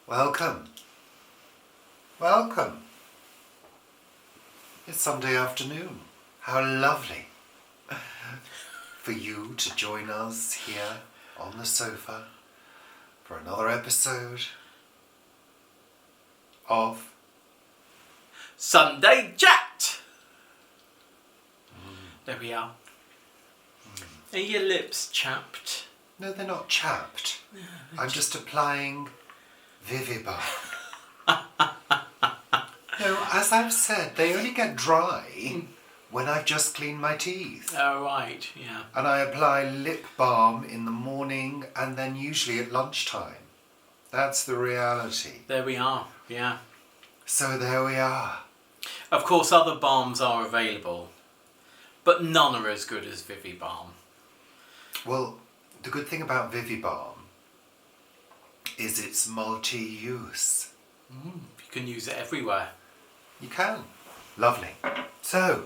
Welcome. Welcome. It's Sunday afternoon. How lovely for you to join us here on the sofa for another episode of Sunday Chat. There we are. Are your lips chapped? No, they're not chapped. I'm just applying Vivibar. No, as I've said, they only get dry when I've just cleaned my teeth. Oh, right, yeah. And I apply lip balm in the morning and then usually at lunchtime. That's the reality. There we are, yeah. So there we are. Of course, other balms are available, but none are as good as Vivibalm. Well, the good thing about Vivibalm is it's multi-use. You can use it everywhere. You can. Lovely. So,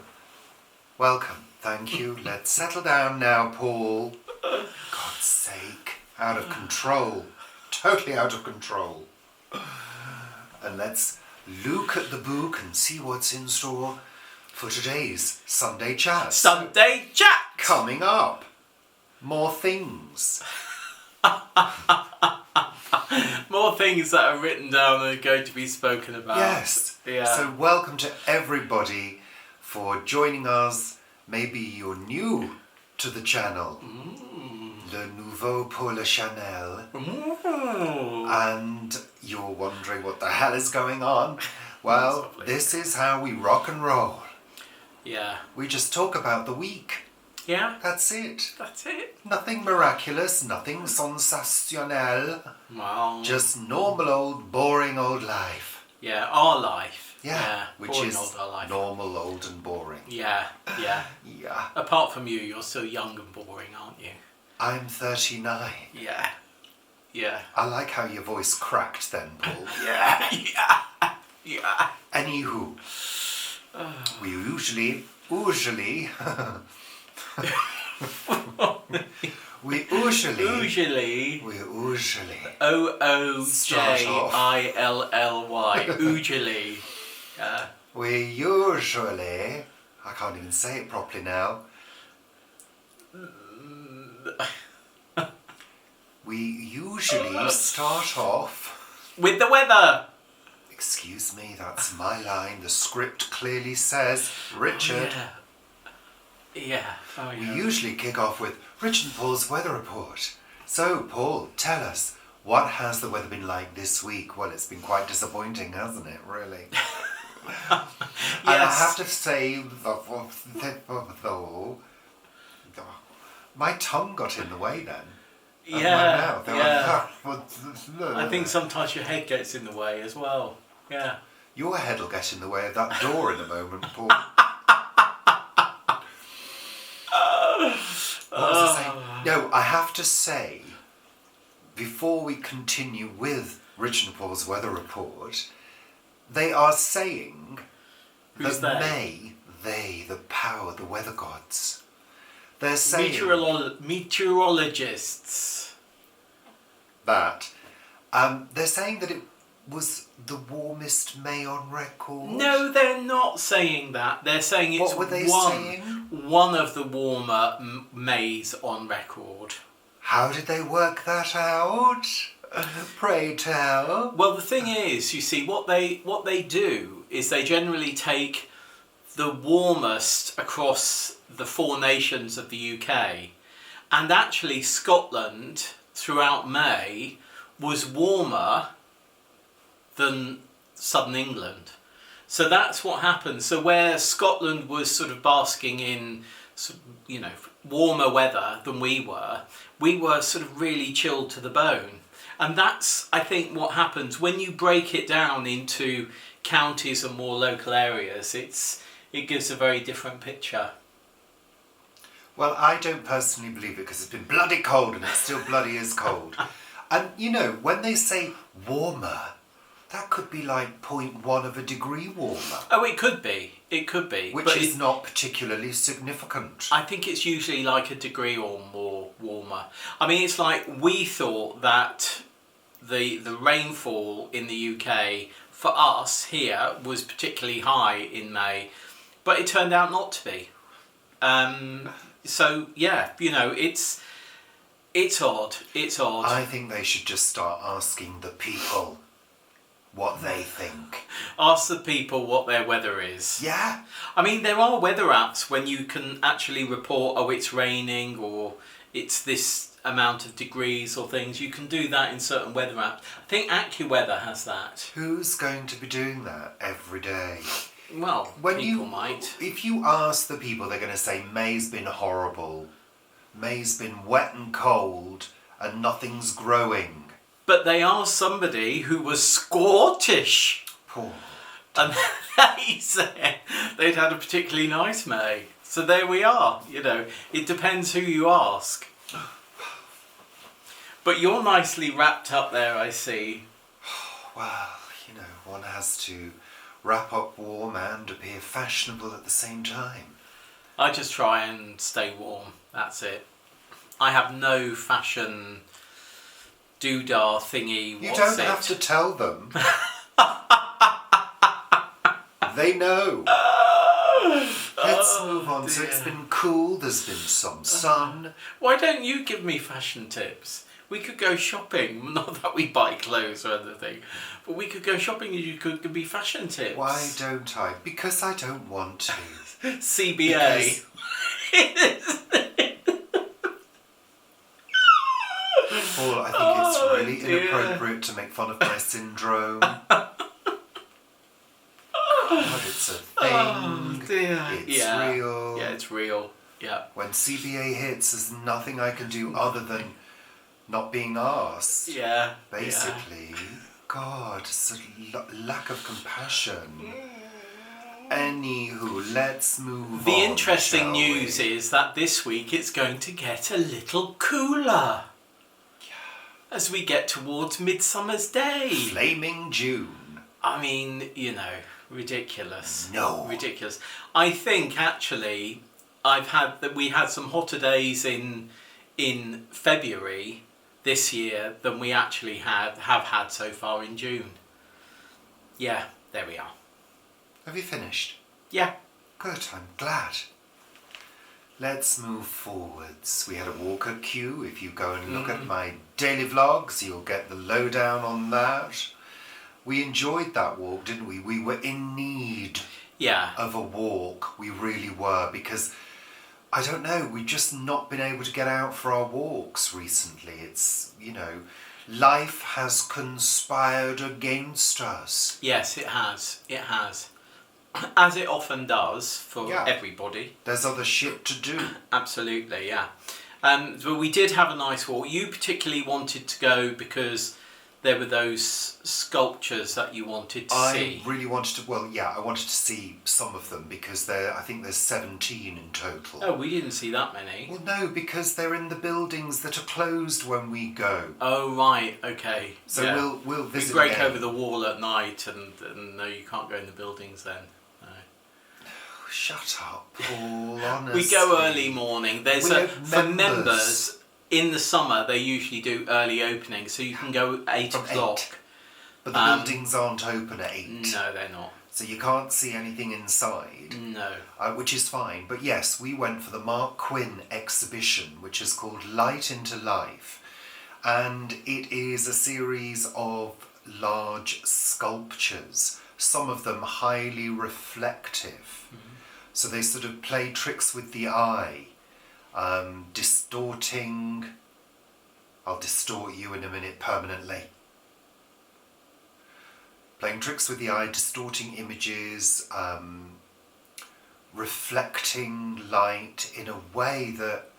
welcome. Thank you. Let's settle down now, Paul. God's sake. Out of control. Totally out of control. And let's look at the book and see what's in store for today's Sunday Chat. Sunday Chat! Coming up. More things. More things that are written down and are going to be spoken about. Yes. Yeah. So welcome to everybody for joining us. Maybe you're new to the channel. Le nouveau pour le Chanel. And you're wondering what the hell is going on. Well, this is how we rock and roll. Yeah. We just talk about the week. Yeah? That's it. That's it. Nothing miraculous, nothing sensationnel. Well... Just normal old, boring old life. Yeah, our life. Yeah, which boring is old our life. normal, old and boring. Yeah, yeah. Yeah. Apart from you, you're still young and boring, aren't you? I'm 39. Yeah. Yeah. I like how your voice cracked then, Paul. Yeah. Yeah. Yeah. Anywho, we usually, we usually, O-O-J-I-L-L-Y. Usually. we usually, I can't even say it properly now. We usually start off... with the weather! Excuse me, that's my line. The script clearly says, Richard. Oh, yeah. Oh, yeah. We usually kick off with Rich and Paul's weather report. So, Paul, tell us, what has the weather been like this week? Well, it's been quite disappointing, hasn't it, really? Yes. And I have to say, my tongue got in the way then. Yeah, My yeah. mouth. I think sometimes your head gets in the way as well. Yeah. Your head will get in the way of that door in a moment, Paul. What was I saying? No, I have to say, before we continue with Rich and Paul's weather report, they are saying Who's that the power, the weather gods, they're saying meteorologists. that they're saying that it was the warmest May on record. No, they're not saying that. They're saying it's What were they saying? one of the warmer Mays on record. How did they work that out? Pray tell. Well, the thing is, you see, what they do is they generally take the warmest across the 4 nations of the UK, and actually Scotland throughout May was warmer than southern England. So that's what happened. So where Scotland was sort of basking in, you know, warmer weather than we were sort of really chilled to the bone. And that's, I think, what happens when you break it down into counties and more local areas. It gives a very different picture. Well, I don't personally believe it because it's been bloody cold and it still bloody is cold. And, you know, when they say warmer, that could be like 0.1 of a degree warmer. Oh, it could be. It could be. Which is not particularly significant. I think it's usually like a degree or more warmer. I mean, it's like we thought that the rainfall in the UK for us here was particularly high in May, but it turned out not to be. So yeah, it's odd. It's odd. I think they should just start asking the people what they think. Ask the people what their weather is. Yeah. I mean, there are weather apps when you can actually report, oh, it's raining or it's this amount of degrees or things. You can do that in certain weather apps. I think AccuWeather has that. Who's going to be doing that every day? Well, people might. If you ask the people, they're going to say May's been horrible. May's been wet and cold and nothing's growing. But they asked somebody who was Scottish. Poor. And they said they'd had a particularly nice May. So there we are. It depends who you ask. But you're nicely wrapped up there, I see. Well, one has to wrap up warm and appear fashionable at the same time. I just try and stay warm. That's it. I have no fashion doodah thingy. You don't have to tell them. They know. Let's move on. Dear. So it's been cool, there's been some sun. Why don't you give me fashion tips? We could go shopping. Not that we buy clothes or anything, but we could go shopping and you could give me fashion tips. Why don't I? Because I don't want to. CBA. Paul, I think it's really inappropriate to make fun of my syndrome. God, it's a thing. Oh dear. It's real. Yeah, it's real. Yeah. When CBA hits, there's nothing I can do other than not being asked. Yeah. Basically. God, it's a lack of compassion. Anywho, let's move on. The interesting shall news we? is that this week it's going to get a little cooler. As we get towards Midsummer's Day. Flaming June. I mean, ridiculous. No. Ridiculous. I think actually we had some hotter days in February this year than we actually have had so far in June. Yeah, there we are. Have you finished? Yeah. Good, I'm glad. Let's move forwards. We had a walk at Kew. If you go and look at my daily vlogs, you'll get the lowdown on that. We enjoyed that walk, didn't we? We were in need of a walk. We really were, because, I don't know, we've just not been able to get out for our walks recently. It's, life has conspired against us. Yes, it has. It has. As it often does for everybody. There's other shit to do. Absolutely, yeah. But we did have a nice walk. You particularly wanted to go because there were those sculptures that you wanted to see. I really wanted to, I wanted to see some of them because I think there's 17 in total. Oh, we didn't see that many. Well, no, because they're in the buildings that are closed when we go. Oh, right, okay. So we'll visit. We break over the wall at night and no, you can't go in the buildings then. No. Oh, shut up, Paul, honestly. We go early morning. For members, in the summer, they usually do early opening, so you can go 8 o'clock. 8. But the buildings aren't open at 8. No, they're not. So you can't see anything inside. No. Which is fine. But yes, we went for the Mark Quinn exhibition, which is called Light into Life. And it is a series of large sculptures, some of them highly reflective. Mm-hmm. So they sort of play tricks with the eye. Distorting. I'll distort you in a minute permanently. Playing tricks with the eye, distorting images, reflecting light in a way that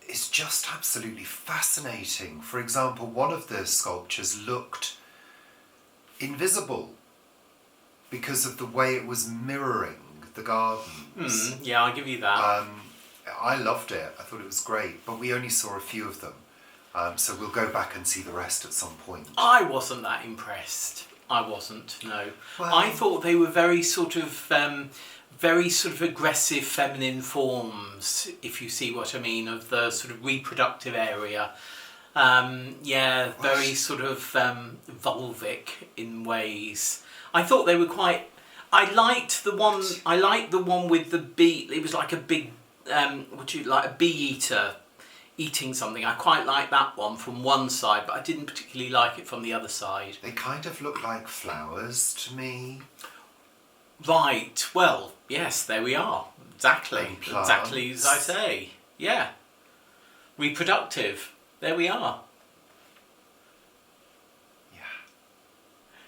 is just absolutely fascinating. For example, one of the sculptures looked invisible because of the way it was mirroring the gardens. Yeah, I'll give you that. I loved it. I thought it was great, but we only saw a few of them. So we'll go back and see the rest at some point. I wasn't that impressed. I wasn't, no. Well, I thought they were very sort of aggressive feminine forms, if you see what I mean, of the sort of reproductive area. Yeah, very sort of vulvic in ways. I thought they were quite. I liked the one. I liked the one with the bee. It was like a big. Like a bee eater eating something. I quite liked that one from one side, but I didn't particularly like it from the other side. They kind of look like flowers to me. Right. Well, yes. There we are. Exactly. Exactly as I say. Yeah. Reproductive. There we are. Yeah.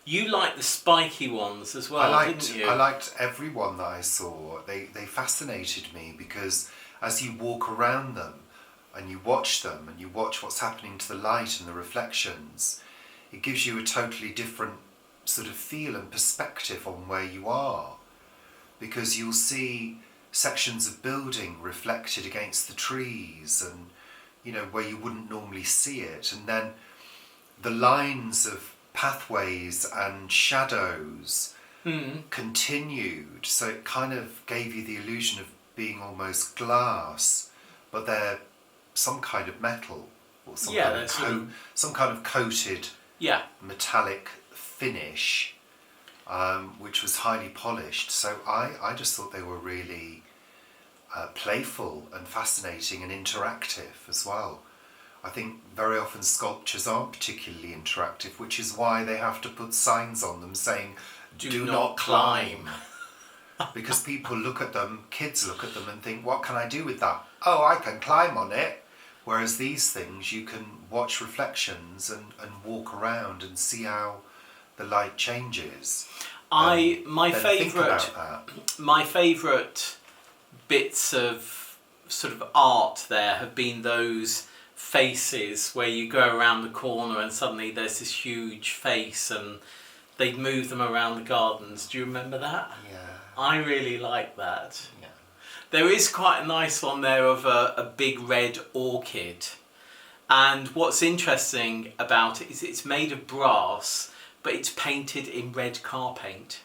You liked the spiky ones as well, didn't you? I liked every one that I saw. They fascinated me because as you walk around them and you watch them and you watch what's happening to the light and the reflections, it gives you a totally different sort of feel and perspective on where you are. Because you'll see sections of building reflected against the trees and, you know, where you wouldn't normally see it. And then the lines of pathways and shadows continued. So it kind of gave you the illusion of being almost glass, but they're some kind of metal or some, some kind of coated metallic finish, which was highly polished. So I just thought they were really playful and fascinating and interactive as well. I think very often sculptures aren't particularly interactive, which is why they have to put signs on them saying, do not climb. Because people look at them, kids look at them and think, what can I do with that? Oh, I can climb on it. Whereas these things, you can watch reflections and walk around and see how the light changes. My favourite bits of sort of art there have been those faces where you go around the corner and suddenly there's this huge face and they'd move them around the gardens. Do you remember that? Yeah. I really like that. Yeah. There is quite a nice one there of a big red orchid. And what's interesting about it is it's made of brass, but it's painted in red car paint.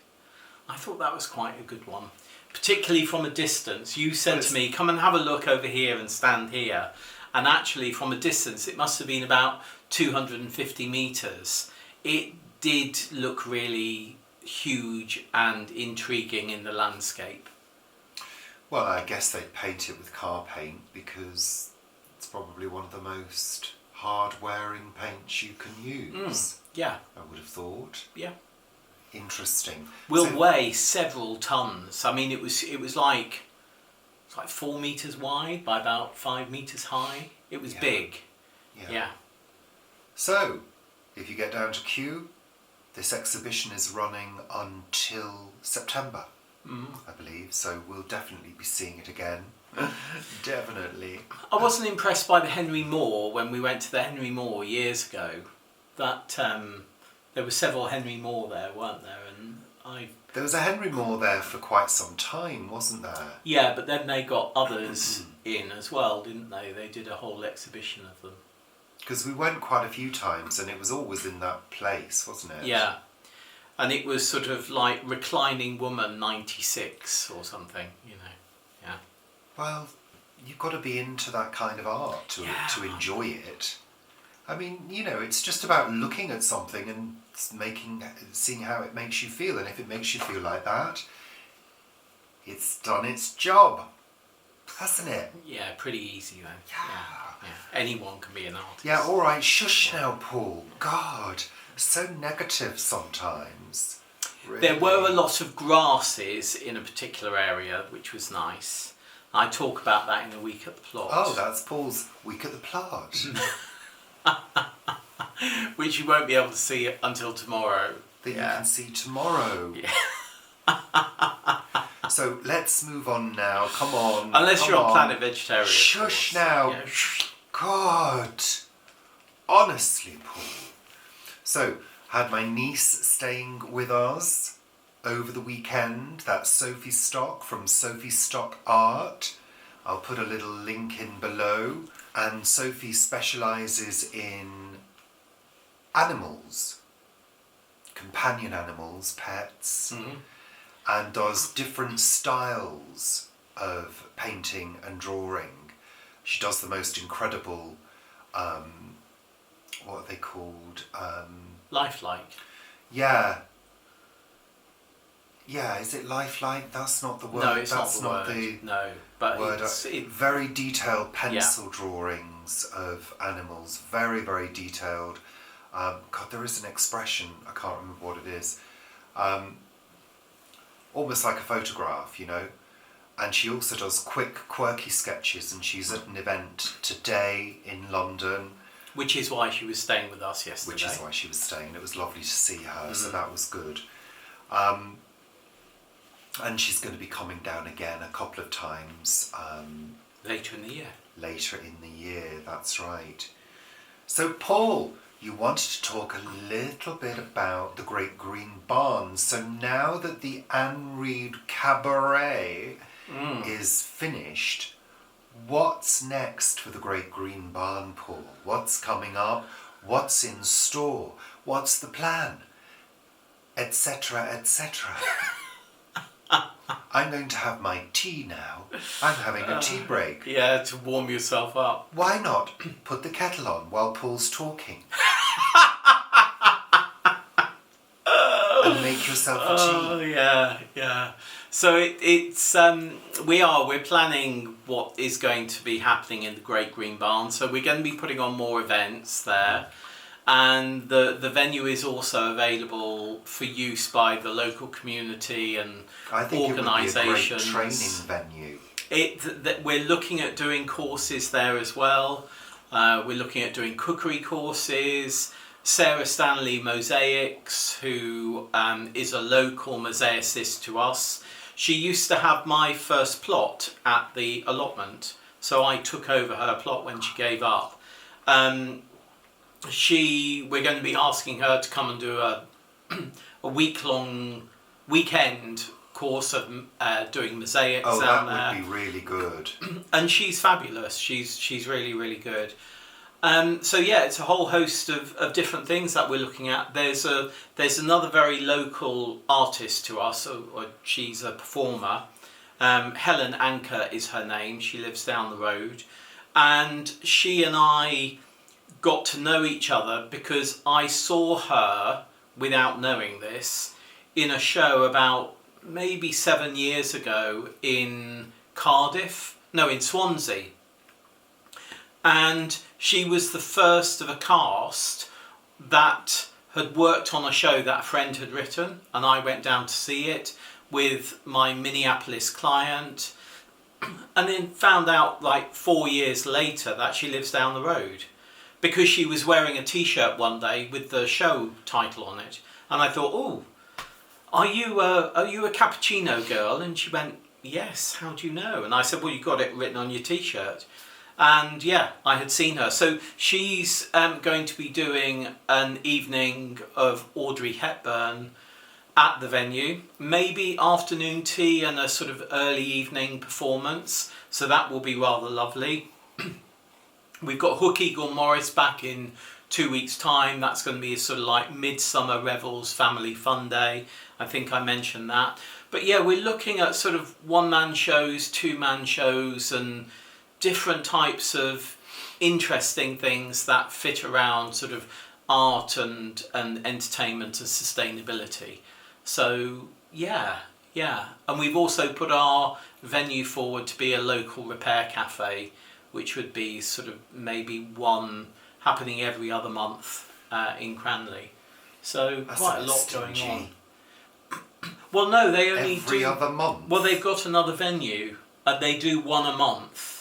I thought that was quite a good one. Particularly from a distance. You said to me, come and have a look over here and stand here. And actually from a distance, it must have been about 250 metres. It did look really huge and intriguing in the landscape. Well, I guess they paint it with car paint because it's probably one of the most hard-wearing paints you can use. Yeah. I would have thought. Yeah. Interesting. Will weigh several tons. I mean, it was like 4 metres wide by about 5 metres high. It was big. Yeah. So, if you get down to Kew, this exhibition is running until September, I believe. So we'll definitely be seeing it again. Definitely. I wasn't impressed by the Henry Moore when we went to the Henry Moore years ago. That there were several Henry Moore there, weren't there? And there was a Henry Moore there for quite some time, wasn't there? Yeah, but then they got others in as well, didn't they? They did a whole exhibition of them. Because we went quite a few times and it was always in that place, wasn't it? Yeah. And it was sort of like Reclining Woman 96 or something, you know. Yeah. Well, you've got to be into that kind of art to enjoy it. I mean, you know, it's just about looking at something and seeing how it makes you feel. And if it makes you feel like that, it's done its job, hasn't it? Yeah, pretty easy then. Yeah. Anyone can be an artist. Yeah, all right, shush now, Paul. God, so negative sometimes. Really. There were a lot of grasses in a particular area, which was nice. I talk about that in the Week at the Plot. Oh, that's Paul's Week at the Plot. Which you won't be able to see until tomorrow. That you can see tomorrow. Yeah. So let's move on now. Come on. Unless you're on Planet Vegetaria. Shush now. Yeah. God. Honestly, Paul. So, had my niece staying with us over the weekend. That's Sophie Stock from Sophie Stock Art. I'll put a little link in below. And Sophie specialises in animals, companion animals, pets, and does different styles of painting and drawing. She does the most incredible what they called. Lifelike. Yeah. Yeah, is it lifelike? That's not the word. No, it's That's not the word. No, but word. it's very detailed pencil drawings of animals. Very, very detailed. God, there is an expression. I can't remember what it is. Almost like a photograph, you know. And she also does quick, quirky sketches, and she's at an event today in London. Which is why she was staying with us yesterday. Which is why she was staying. It was lovely to see her, so that was good. And she's going to be coming down again a couple of times. Later in the year. Later in the year, that's right. So, Paul, you wanted to talk a little bit about the Great Green Barn. So now that the Anne Reid Cabaret is finished, what's next for the Great Green Barn, Paul? What's coming up? What's in store? What's the plan? Etc., etc. I'm going to have my tea now. I'm having a tea break. Yeah, to warm yourself up. Why not put the kettle on while Paul's talking? And make yourself a tea. Oh, yeah. So we're planning what is going to be happening in the Great Green Barn. So we're going to be putting on more events there. And the venue is also available for use by the local community and organisations. I think it would be a great training venue. We're looking at doing courses there as well. We're looking at doing cookery courses. Sarah Stanley Mosaics, who is a local mosaicist to us, she used to have my first plot at the allotment, so I took over her plot when she gave up. We're going to be asking her to come and do a weekend course of doing mosaics down there. Oh, that would be really good. And she's fabulous. She's really, really good. So yeah, it's a whole host of different things that we're looking at. There's another very local artist to us, or she's a performer. Helen Anker is her name. She lives down the road, and she and I got to know each other because I saw her, without knowing this, in a show about maybe 7 years ago in Swansea. And she was the first of a cast that had worked on a show that a friend had written, and I went down to see it with my Minneapolis client, and then found out like 4 years later that she lives down the road, because she was wearing a t-shirt one day with the show title on it, and I thought, oh, are you a cappuccino girl? And she went, yes, how do you know? And I said, well, you got it written on your t-shirt. And yeah, I had seen her. So she's going to be doing an evening of Audrey Hepburn at the venue, maybe afternoon tea and a sort of early evening performance. So that will be rather lovely. We've got Hook Eagle Morris back in 2 weeks' time. That's going to be a sort of like Midsummer Revels Family Fun Day. I think I mentioned that. But yeah, we're looking at sort of one-man shows, two-man shows, and different types of interesting things that fit around sort of art and entertainment and sustainability. So yeah. And we've also put our venue forward to be a local repair cafe, which would be sort of maybe one happening every other month in Cranley. So that's quite a lot going on. Well, no, they only every other month. Well, they've got another venue, and they do one a month.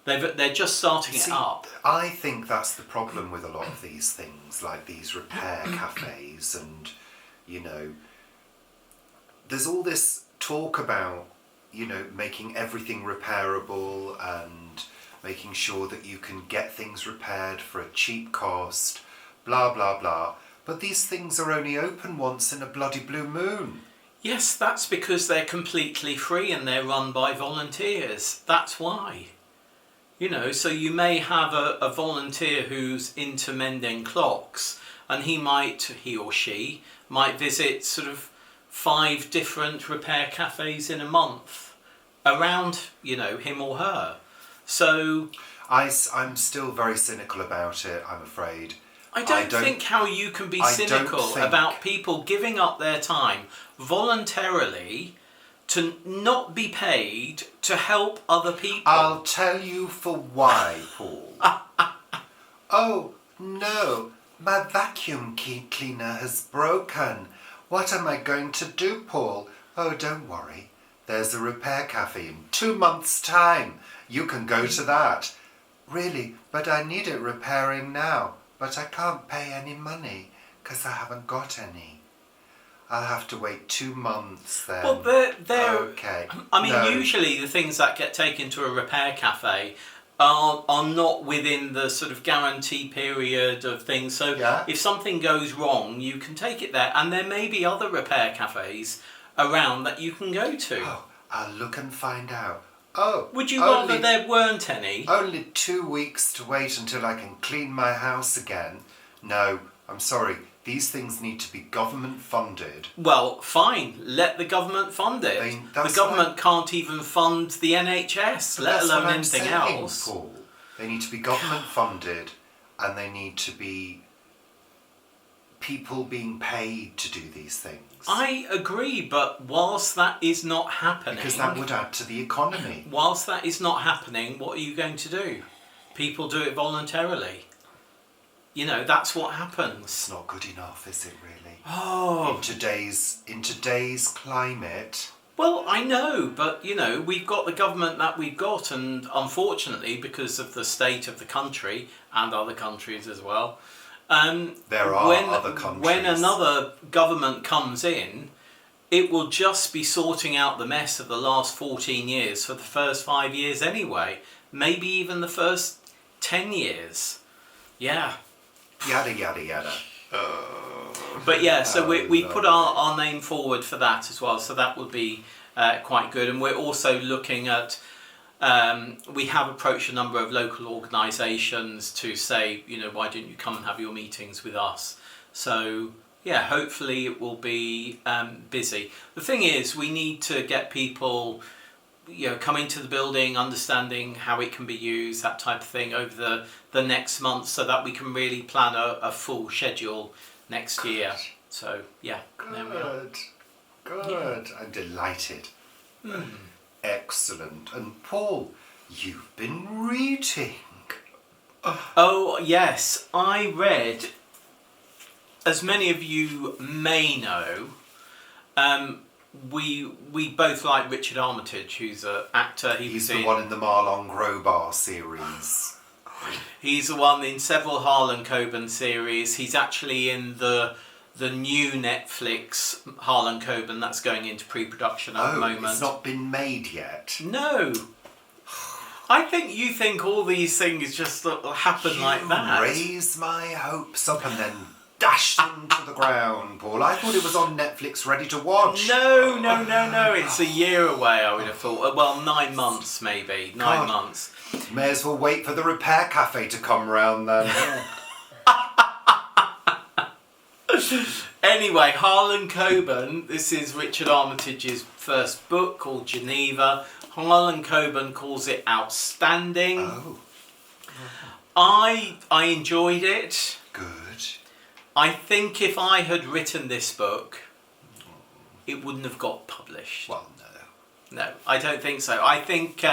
They're just starting it up. I think that's the problem with a lot of these things, like these repair cafes, and there's all this talk about making everything repairable and making sure that you can get things repaired for a cheap cost, blah blah blah. But these things are only open once in a bloody blue moon. Yes, that's because they're completely free and they're run by volunteers. That's why. So you may have a volunteer who's into mending clocks, and he or she might visit sort of 5 different repair cafes in a month around, him or her. So I'm still very cynical about it, I'm afraid. I don't think how you can be cynical about people giving up their time voluntarily to not be paid to help other people. I'll tell you for why, Paul. Oh, no, my vacuum cleaner has broken. What am I going to do, Paul? Oh, don't worry. There's a repair cafe in 2 months' time. You can go to that. Really, but I need it repairing now. But I can't pay any money because I haven't got any. I'll have to wait 2 months then. Well, they're okay. I mean, usually the things that get taken to a repair cafe are not within the sort of guarantee period of things. So if something goes wrong, you can take it there. And there may be other repair cafes around that you can go to. Oh, I'll look and find out. Oh, would you rather there weren't any? Only 2 weeks to wait until I can clean my house again. No, I'm sorry. These things need to be government funded. Well, fine. Let the government fund it. The government can't even fund the NHS, let alone anything else. Paul. They need to be government funded, and they need to be people being paid to do these things. I agree, but whilst that is not happening... Because that would add to the economy. Whilst that is not happening, what are you going to do? People do it voluntarily. You know, that's what happens. It's not good enough, is it really? Oh. In today's climate... Well, I know, but, you know, we've got the government that we've got, and unfortunately, because of the state of the country, and other countries as well... there are other countries. When another government comes in, it will just be sorting out the mess of the last 14 years for the first 5 years anyway. Maybe even the first 10 years. Yeah. Yada, yada, yada. But yeah, so we put our name forward for that as well, so that would be quite good. And we're also looking at... we have approached a number of local organisations to say, you know, why don't you come and have your meetings with us? So, yeah, hopefully it will be busy. The thing is, we need to get people, you know, coming to the building, understanding how it can be used, that type of thing, over the next month, so that we can really plan a full schedule next year. So, yeah, there we are. Good. Yeah. I'm delighted. Excellent. And Paul, you've been reading. Oh, yes. I read, as many of you may know, we both like Richard Armitage, who's an actor. He's the one in the Marlon Grobar series. He's the one in several Harlan Coben series. He's actually in the new Netflix Harlan Coben that's going into pre-production at the moment. It's not been made yet. No. I think you think all these things just happen like that. Raise my hopes up and then dash them to the ground, Paul. I thought it was on Netflix ready to watch. No. It's a year away, I would have thought. Well, 9 months maybe. 9 months. May as well wait for the repair cafe to come round then. Anyway, Harlan Coben, this is Richard Armitage's first book called Geneva. Harlan Coben calls it outstanding. Oh. I enjoyed it. Good. I think if I had written this book, it wouldn't have got published. Well, no, I don't think so. I think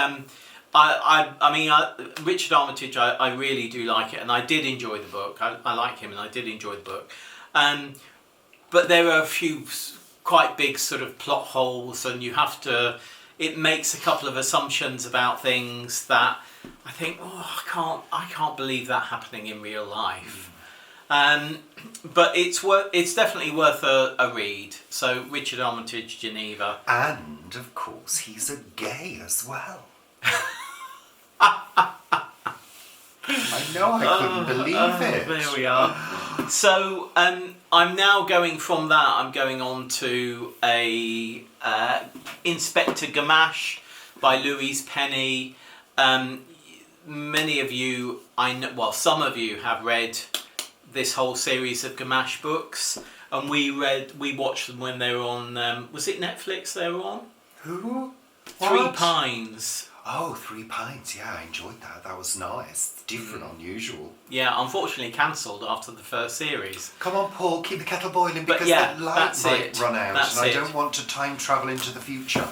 Richard Armitage, I really do like it, and I did enjoy the book. I like him, and I did enjoy the book. But there are a few quite big sort of plot holes, and you have to... It makes a couple of assumptions about things that I think, I can't believe that happening in real life. But it's definitely worth a read. So Richard Armitage, Geneva. And of course he's a gay as well. I know, I couldn't believe it. There we are. So I'm now going from that. I'm going on to a Inspector Gamache by Louise Penny. Many of you, some of you have read this whole series of Gamache books, and we watched them when they were on. Was it Netflix they were on? Who? Three Pines. Oh, 3 pints. Yeah, I enjoyed that. That was nice. Different, unusual. Yeah, unfortunately cancelled after the first series. Come on, Paul, keep the kettle boiling because yeah, the light that's might it. run out, That's and I it. don't want to time travel into the future.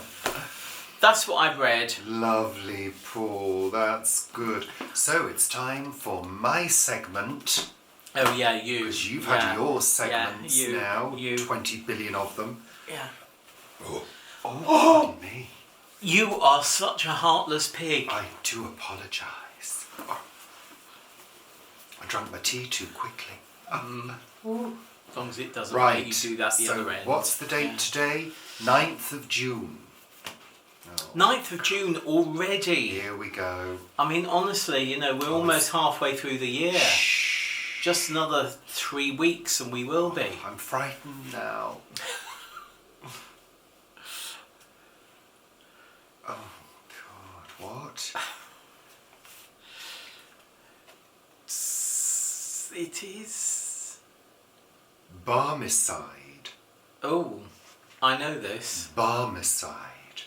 That's what I've read. Lovely, Paul. That's good. So it's time for my segment. Oh yeah, you. Because you've had your segments now. You. 20 billion of them. Yeah. Oh, pardon me. You are such a heartless pig. I do apologise. I drank my tea too quickly. As long as it doesn't Right. make you do that the other end. What's the date today? 9th of June. 9th of June already. Here we go. I mean, honestly, we're almost halfway through the year. Shh. Just another 3 weeks and we will be. I'm frightened now. Oh, God, what? It is. Barmecide. Oh, I know this. Barmecide.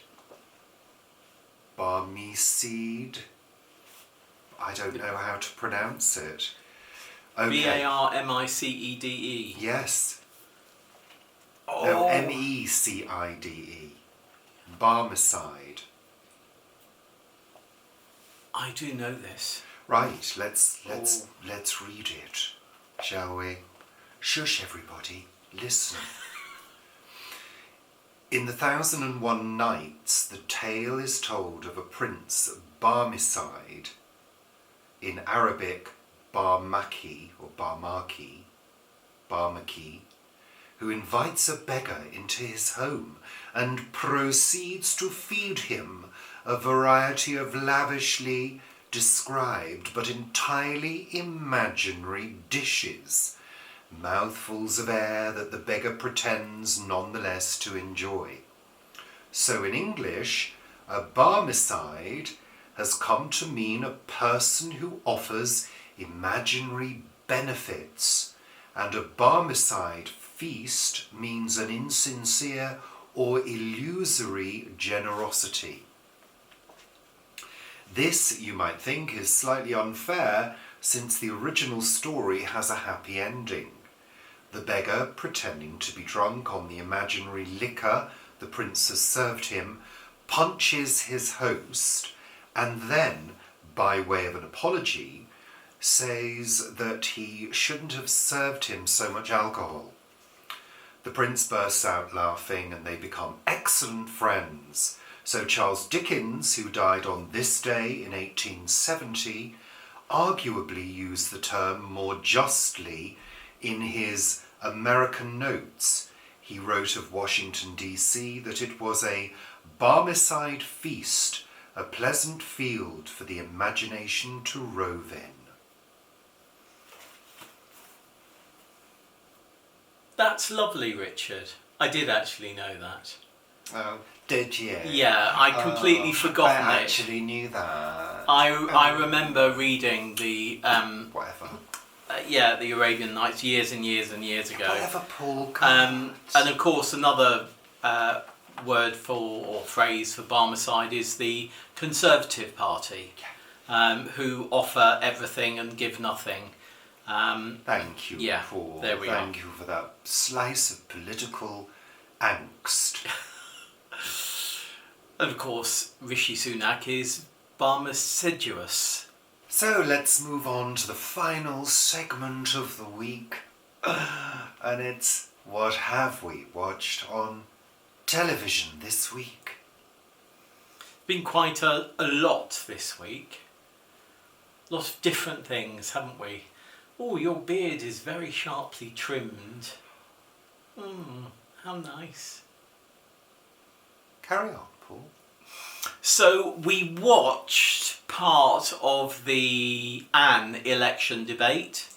Barmecide. I don't know how to pronounce it. Okay. Barmicede. Yes. Oh. No, Mecide. Barmecide. I do know this. Right, let's read it, shall we? Shush, everybody, listen. In the 1001 Nights, the tale is told of a prince, Barmecide, in Arabic, Barmaki, who invites a beggar into his home and proceeds to feed him a variety of lavishly described but entirely imaginary dishes, mouthfuls of air that the beggar pretends nonetheless to enjoy. So in English, a Barmecide has come to mean a person who offers imaginary benefits, and a Barmecide feast means an insincere or illusory generosity. This, you might think, is slightly unfair since the original story has a happy ending. The beggar, pretending to be drunk on the imaginary liquor the prince has served him, punches his host and then, by way of an apology, says that he shouldn't have served him so much alcohol. The prince bursts out laughing and they become excellent friends. So Charles Dickens, who died on this day in 1870, arguably used the term more justly in his American Notes. He wrote of Washington, D.C. that it was a Barmecide feast, a pleasant field for the imagination to rove in. That's lovely, Richard. I did actually know that. Oh, did you? Yeah, I completely forgotten I it. actually knew that. I remember reading the Whatever. the Arabian Nights years and years and years ago. Whatever, Paul. And of course, another word for or phrase for Barmecide is the Conservative Party, who offer everything and give nothing. Thank you, Paul. There we Thank you for that slice of political angst. And of course, Rishi Sunak is Barmeciduous. So let's move on to the final segment of the week. And it's what have we watched on television this week? Been quite a lot this week. Lots of different things, haven't we? Oh, your beard is very sharply trimmed. How nice. Carry on, Paul. So we watched part of the Anne election debate.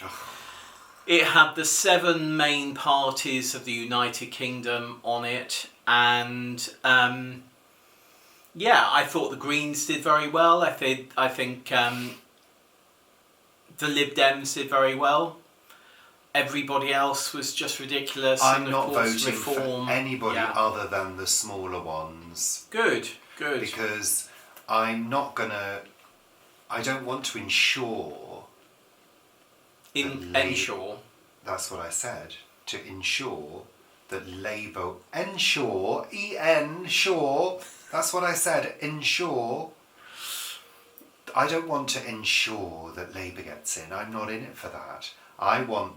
It had the 7 main parties of the United Kingdom on it, and I thought the Greens did very well. I think the Lib Dems did very well. Everybody else was just ridiculous. I'm and not of course, voting Reform, for anybody other than the smaller ones. Good. Because I don't want to ensure. Ensure. That's what I said. To ensure that Labour. Ensure. Sure. That's what I said. Ensure. I don't want to ensure that Labour gets in. I'm not in it for that. I want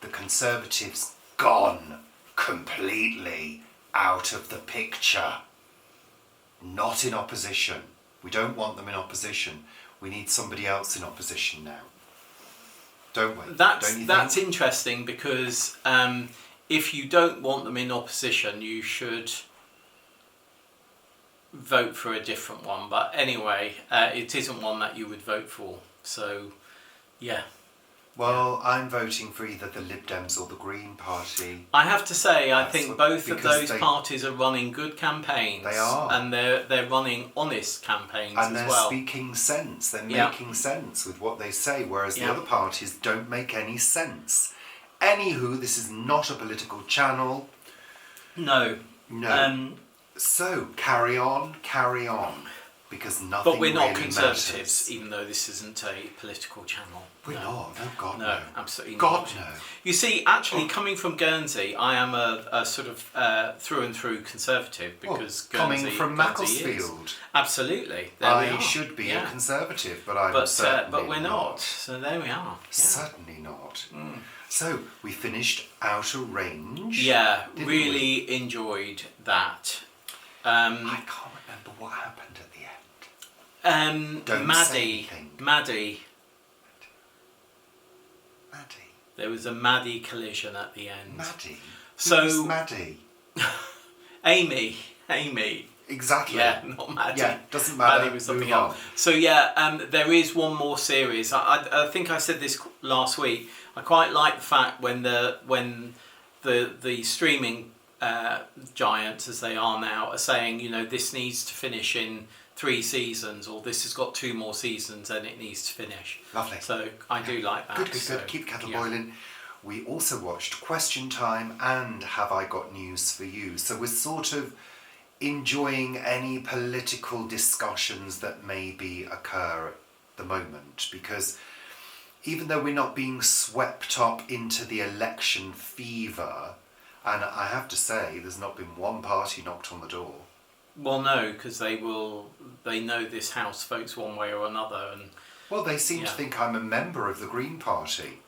the Conservatives gone completely out of the picture. Not in opposition. We don't want them in opposition. We need somebody else in opposition now. Don't we? That's interesting because if you don't want them in opposition, you should vote for a different one. But anyway, it isn't one that you would vote for. So, yeah. Well, I'm voting for either the Lib Dems or the Green Party. I have to say, I think both of those parties are running good campaigns. They are. And they're running honest campaigns as well. And they're speaking sense. They're making sense with what they say, whereas the other parties don't make any sense. Anywho, this is not a political channel. No. So, carry on. Because nothing But we're not really Conservatives, matters. even though this isn't a political channel. We're not. No, God, no. no. Absolutely God, not. no. You see, actually, coming from Guernsey, I am a sort of through and through Conservative because Guernsey, coming from Guernsey Macclesfield. Is. Absolutely. There we I are. should be a Conservative, but I'm certainly but we're not. So there we are. Yeah. Certainly not. So, we finished Outer Range. Yeah, didn't really we? enjoyed that. I can't remember what happened at the end. Don't say anything. Maddie. There was a Maddie collision at the end. Maddie? So, who's Maddie? Amy. Exactly. Yeah, not Maddie. Yeah, doesn't matter. Maddie was something Move else. on. So yeah, there is one more series. I think I said this last week. I quite like the fact when the streaming giants, as they are now, are saying, this needs to finish in 3 seasons, or this has got 2 more seasons and it needs to finish. Lovely. So I do like that. Good. Keep kettle boiling. We also watched Question Time and Have I Got News for You? So we're sort of enjoying any political discussions that maybe occur at the moment, because even though we're not being swept up into the election fever, and I have to say there's not been one party knocked on the door. Well, no, because they know this House votes one way or another, and well, they seem to think I'm a member of the Green Party.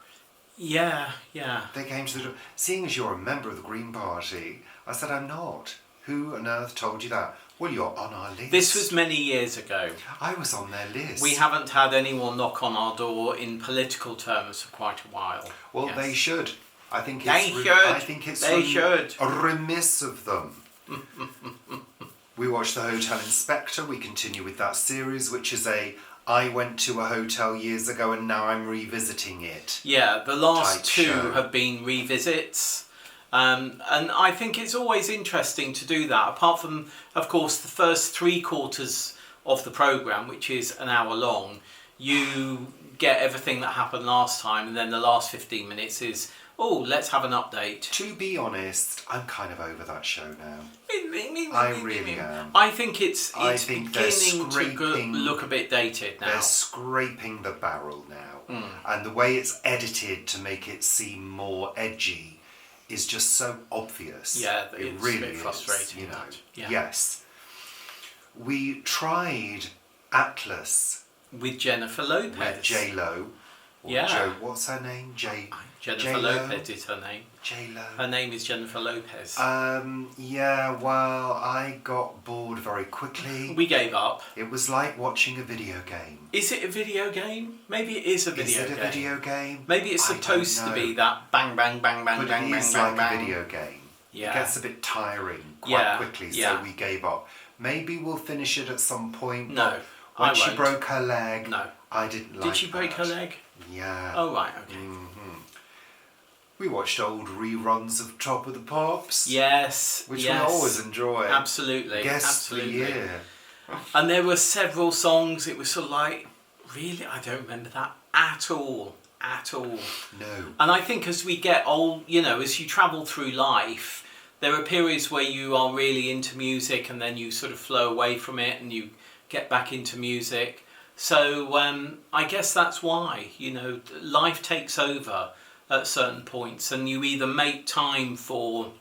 Yeah. They came to the door. Seeing as you're a member of the Green Party, I said I'm not. Who on earth told you that? Well, you're on our list. This was many years ago. I was on their list. We haven't had anyone knock on our door in political terms for quite a while. Well, they should. I think it's remiss of them. We watched The Hotel Inspector. We continue with that series, which is I went to a hotel years ago and now I'm revisiting it. Yeah, the last 2 show. have been revisits. And I think it's always interesting to do that, apart from, of course, the first 3/4 of the programme, which is an hour long. You get everything that happened last time, and then the last 15 minutes is, let's have an update. To be honest, I'm kind of over that show now. I really am. I think it's think beginning to look a bit dated now. They're scraping the barrel now. And the way it's edited to make it seem more edgy is just so obvious. Yeah, it it's really a bit frustrating. Yeah. Yes. We tried Atlas with Jennifer Lopez. with J-Lo. Yeah. What's her name? Jennifer J-Lo? Lopez is her name. J-Lo. Her name is Jennifer Lopez. I got bored very quickly. We gave up. It was like watching a video game. Is it a video game? Maybe it is a video game. Is it a video game? Maybe it's supposed to be that bang, bang, bang, bang, but bang, it bang, is bang, like bang. a video game. Yeah. It gets a bit tiring quite quickly, so we gave up. Maybe we'll finish it at some point. No, when I she won't. broke her leg, No. I didn't like Did she break her that. leg? Yeah. Oh, right, okay. We watched old reruns of Top of the Pops. Yes. Which we always enjoy. Absolutely. Guess the year. And there were several songs, it was sort of like, really? I don't remember that at all. No. And I think as we get old, as you travel through life, there are periods where you are really into music and then you sort of flow away from it and you get back into music. So I guess that's why, life takes over at certain points, and you either make time for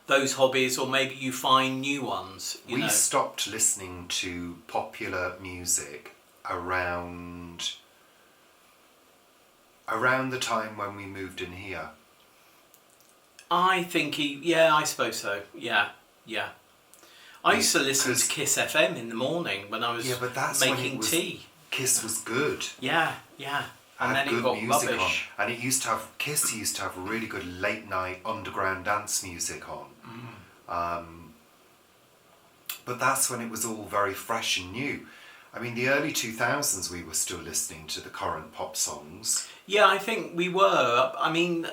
those hobbies or maybe you find new ones. We stopped listening to popular music around the time when we moved in here. I think I suppose so. Yeah. I used to listen to Kiss FM in the morning when I was making tea. Kiss was good. Yeah. And then it got music rubbish. On. And Kiss used to have really good late night underground dance music on. But that's when it was all very fresh and new. I mean, the early 2000s we were still listening to the current pop songs. Yeah, I think we were. I mean,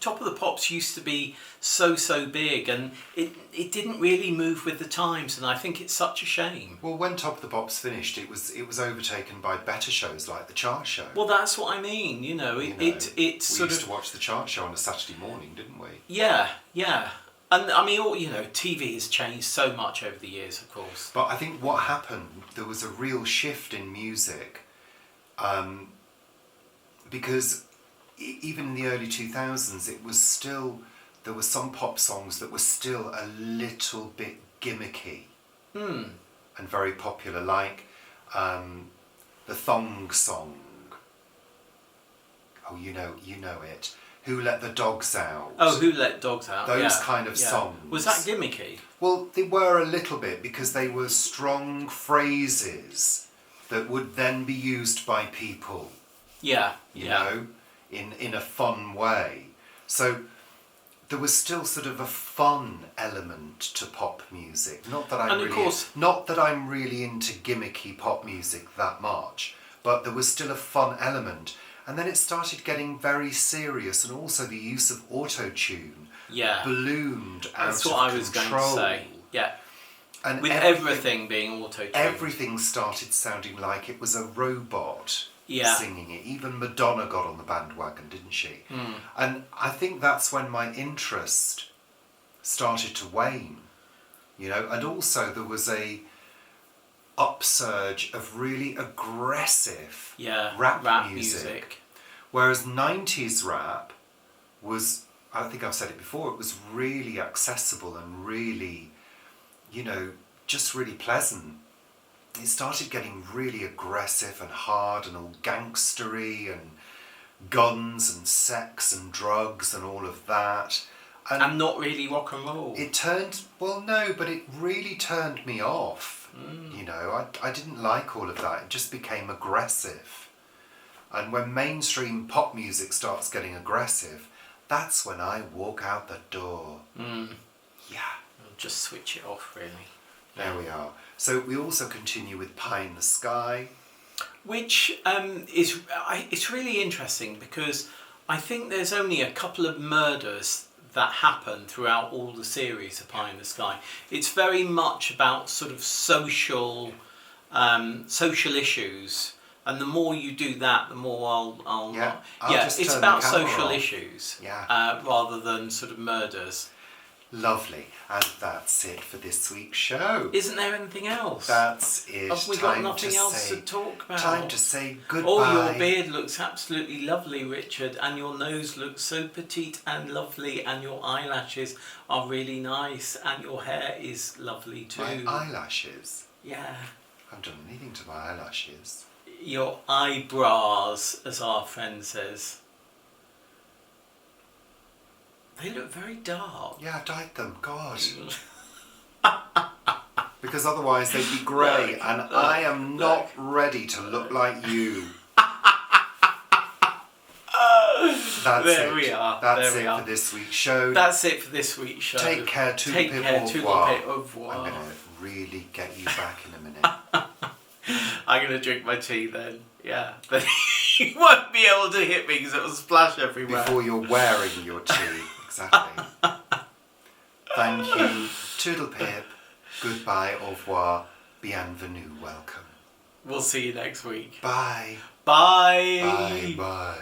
Top of the Pops used to be so big, and it didn't really move with the times, and I think it's such a shame. Well, when Top of the Pops finished, it was overtaken by better shows like the Chart Show. Well, that's what I mean. We used to watch the Chart Show on a Saturday morning, didn't we? Yeah. And I mean, TV has changed so much over the years, of course. But I think what happened, there was a real shift in music, because even in the early 2000s, there were some pop songs that were still a little bit gimmicky and very popular, like the Thong song. Oh, you know it. Who Let the Dogs Out? Oh, Who Let Dogs Out? Those kind of songs. Was that gimmicky? Well, they were a little bit, because they were strong phrases that would then be used by people. Yeah. In a fun way. So there was still sort of a fun element to pop music. Not that I'm really into gimmicky pop music that much, but there was still a fun element. And then it started getting very serious, and also the use of auto-tune ballooned out of control. That's what I was going to say. Yeah. And with everything being auto-tuned. Everything started sounding like it was a robot singing it. Even Madonna got on the bandwagon, didn't she? And I think that's when my interest started to wane. And also there was a upsurge of really aggressive rap music. Whereas 90s rap was, I think I've said it before, it was really accessible and really, just really pleasant. It started getting really aggressive and hard and all gangstery and guns and sex and drugs and all of that. And not really rock and roll. But it really turned me off. I didn't like all of that. It just became aggressive. And when mainstream pop music starts getting aggressive, that's when I walk out the door. Yeah. Just switch it off, really. There we are. So we also continue with Pie in the Sky. Which it's really interesting, because I think there's only a couple of murders that happen throughout all the series of Pie in the Sky. It's very much about sort of social issues, and the more you do that, the more it's about social issues rather than sort of murders. Lovely. And that's it for this week's show. Isn't there anything else? That's it. Have we got nothing else to talk about? Time to say goodbye. Oh, your beard looks absolutely lovely, Richard, and your nose looks so petite and lovely, and your eyelashes are really nice, and your hair is lovely too. My eyelashes? Yeah. I haven't done anything to my eyelashes. Your eyebrows, as our friend says. They look very dark. Yeah, I dyed them. God. Because otherwise they'd be grey, and I am not ready to look like you. That's there it. We are. That's there it we are. for this week's show. That's it for this week's show. Take care, Take care, au revoir. I'm going to really get you back in a minute. I'm going to drink my tea then. Yeah. Then you won't be able to hit me because it will splash everywhere. Before you're wearing your tea. Exactly. Thank you. Toodle pip. Goodbye. Au revoir. Bienvenue. Welcome. We'll see you next week. Bye. Bye. Bye. Bye.